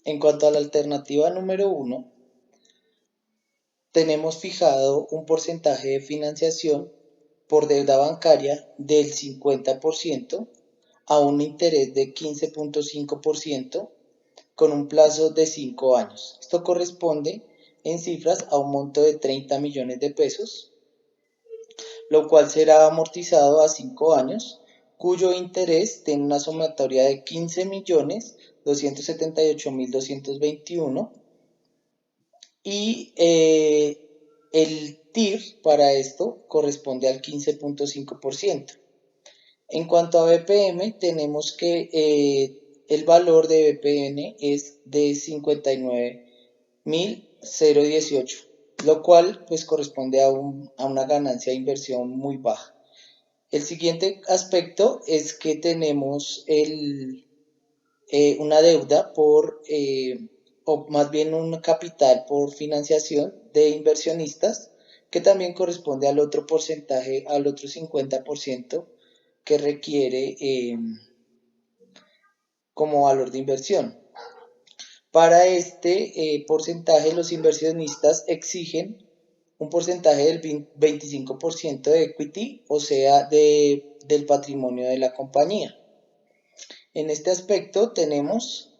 En cuanto a la alternativa número uno, tenemos fijado un porcentaje de financiación por deuda bancaria del 50% a un interés de 15.5% con un plazo de 5 años. Esto corresponde en cifras a un monto de 30 millones de pesos, lo cual será amortizado a 5 años, cuyo interés tiene una sumatoria de 15.278.221 y el TIR para esto corresponde al 15.5%. En cuanto a BPM, tenemos que el valor de BPM es de 59.018, lo cual pues corresponde a una ganancia de inversión muy baja. El siguiente aspecto es que tenemos una deuda o más bien un capital por financiación de inversionistas que también corresponde al otro porcentaje, al otro 50% que requiere como valor de inversión. Para este porcentaje, los inversionistas exigen un porcentaje del 25% de equity, o sea, del patrimonio de la compañía. En este aspecto tenemos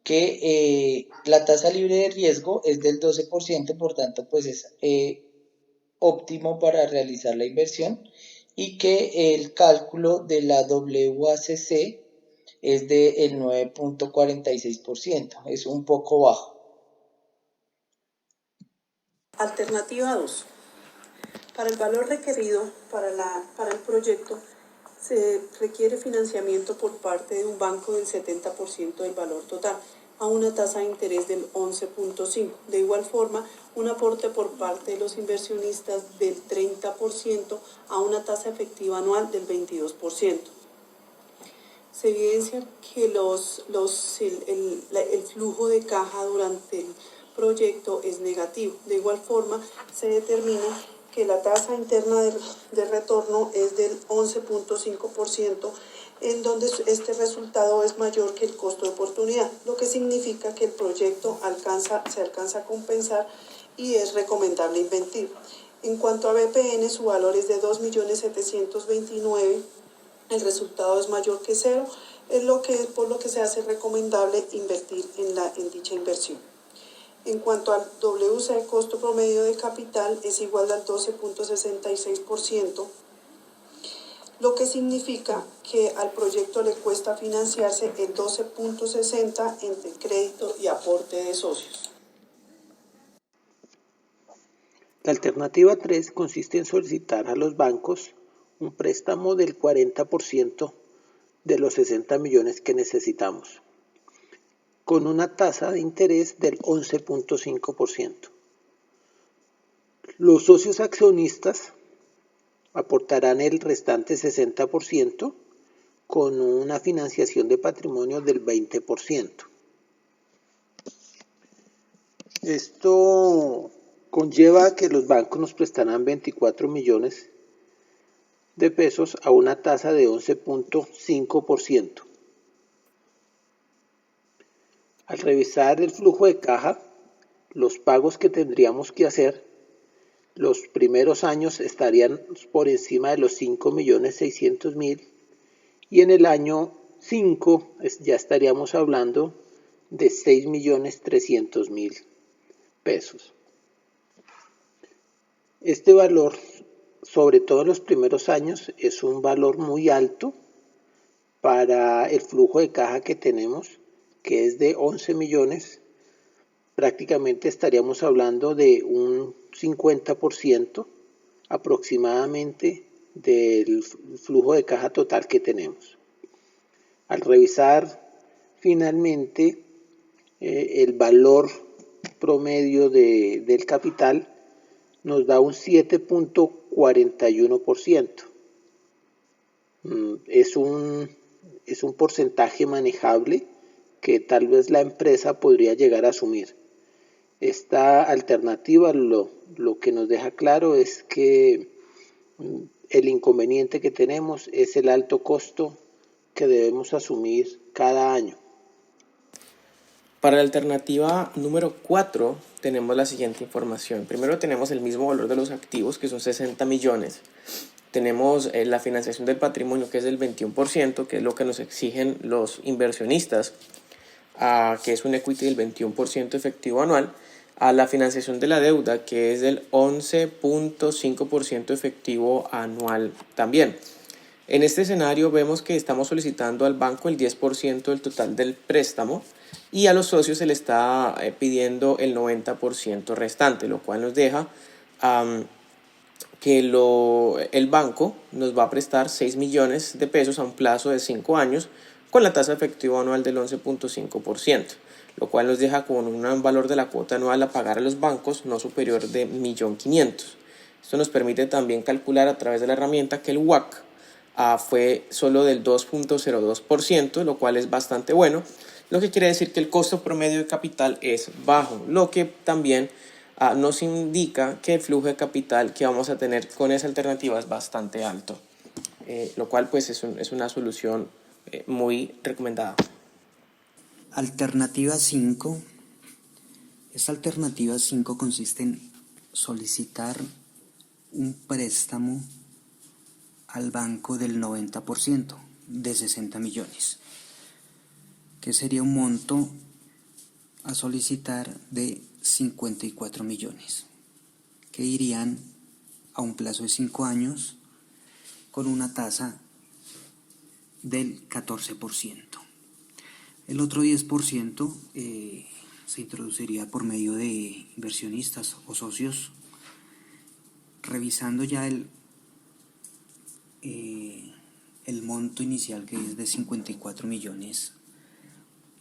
que la tasa libre de riesgo es del 12%, por tanto, pues es óptimo para realizar la inversión, y que el cálculo de la WACC es del 9.46%, es un poco bajo. Alternativa 2. Para el valor requerido para el proyecto se requiere financiamiento por parte de un banco del 70% del valor total a una tasa de interés del 11.5%. De igual forma, un aporte por parte de los inversionistas del 30% a una tasa efectiva anual del 22%. Se evidencia que el flujo de caja durante el proyecto es negativo. De igual forma, se determina que la tasa interna de retorno es del 11.5%, en donde este resultado es mayor que el costo de oportunidad, lo que significa que el proyecto se alcanza a compensar y es recomendable invertir. En cuanto a BPN, su valor es de 2.729.000. El resultado es mayor que cero, por lo que se hace recomendable invertir en dicha inversión. En cuanto al WC, costo promedio de capital es igual al 12.66%, lo que significa que al proyecto le cuesta financiarse el 12.60% entre crédito y aporte de socios. La alternativa 3 consiste en solicitar a los bancos un préstamo del 40% de los 60 millones que necesitamos, con una tasa de interés del 11.5%. Los socios accionistas aportarán el restante 60% con una financiación de patrimonio del 20%. Esto conlleva que los bancos nos prestarán 24 millones de pesos a una tasa de 11.5%. Al revisar el flujo de caja, los pagos que tendríamos que hacer, los primeros años estarían por encima de los 5.600.000 y en el año 5 ya estaríamos hablando de 6.300.000 pesos. Este valor, sobre todo en los primeros años, es un valor muy alto para el flujo de caja que tenemos, que es de 11 millones. Prácticamente estaríamos hablando de un 50% aproximadamente del flujo de caja total que tenemos. Al revisar finalmente el valor promedio del capital, nos da un 7.41%. Es un porcentaje manejable que tal vez la empresa podría llegar a asumir. Esta alternativa lo que nos deja claro es que el inconveniente que tenemos es el alto costo que debemos asumir cada año. Para la alternativa número 4 tenemos la siguiente información. Primero tenemos el mismo valor de los activos, que son 60 millones. Tenemos la financiación del patrimonio, que es del 21%, que es lo que nos exigen los inversionistas, que es un equity del 21% efectivo anual, a la financiación de la deuda, que es del 11.5% efectivo anual también. En este escenario vemos que estamos solicitando al banco el 10% del total del préstamo y a los socios se le está pidiendo el 90% restante, lo cual nos deja que el banco nos va a prestar 6 millones de pesos a un plazo de 5 años con la tasa efectiva anual del 11.5%, lo cual nos deja con un valor de la cuota anual a pagar a los bancos no superior de 1.500.000. Esto nos permite también calcular a través de la herramienta que el WACC fue solo del 2.02%, lo cual es bastante bueno, lo que quiere decir que el costo promedio de capital es bajo, lo que también nos indica que el flujo de capital que vamos a tener con esa alternativa es bastante alto, lo cual pues es una solución muy recomendada. Alternativa 5. Esta alternativa 5 consiste en solicitar un préstamo al banco del 90% de 60 millones, que sería un monto a solicitar de 54 millones, que irían a un plazo de 5 años con una tasa del 14%. El otro 10% se introduciría por medio de inversionistas o socios. Revisando ya el monto inicial, que es de 54 millones,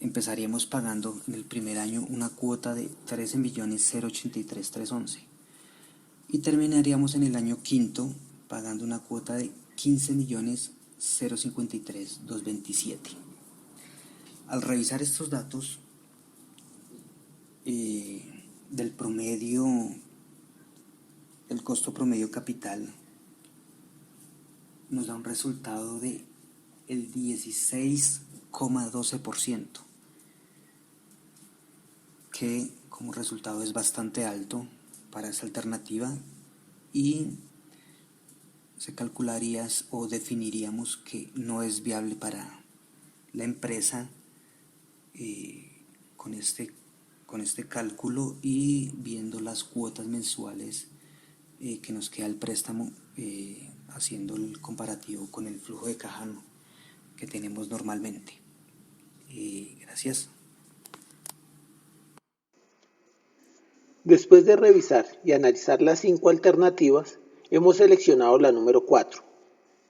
empezaríamos pagando en el primer año una cuota de 13.083.311 y terminaríamos en el año quinto pagando una cuota de 15.053.227. Al revisar estos datos del promedio, el costo promedio capital nos da un resultado de el 16,12%, que como resultado es bastante alto para esa alternativa, y se calcularía o definiríamos que no es viable para la empresa con este cálculo, y viendo las cuotas mensuales que nos queda el préstamo, haciendo el comparativo con el flujo de caja que tenemos normalmente. Gracias. Después de revisar y analizar las 5 alternativas, hemos seleccionado la número 4,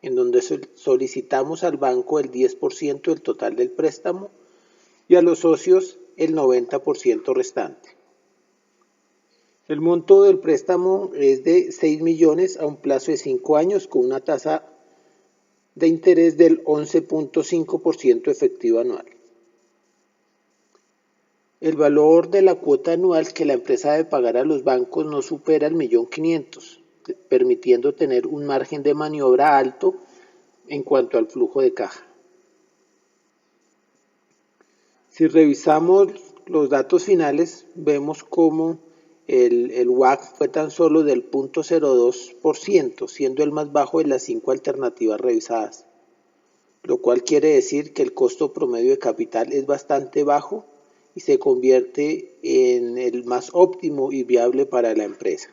en donde solicitamos al banco el 10% del total del préstamo y a los socios el 90% restante. El monto del préstamo es de 6 millones a un plazo de 5 años con una tasa de interés del 11.5% efectivo anual. El valor de la cuota anual que la empresa debe pagar a los bancos no supera el 1.500.000, permitiendo tener un margen de maniobra alto en cuanto al flujo de caja. Si revisamos los datos finales, vemos cómo el WACC fue tan solo del 0.02%, siendo el más bajo de las 5 alternativas revisadas, lo cual quiere decir que el costo promedio de capital es bastante bajo y se convierte en el más óptimo y viable para la empresa.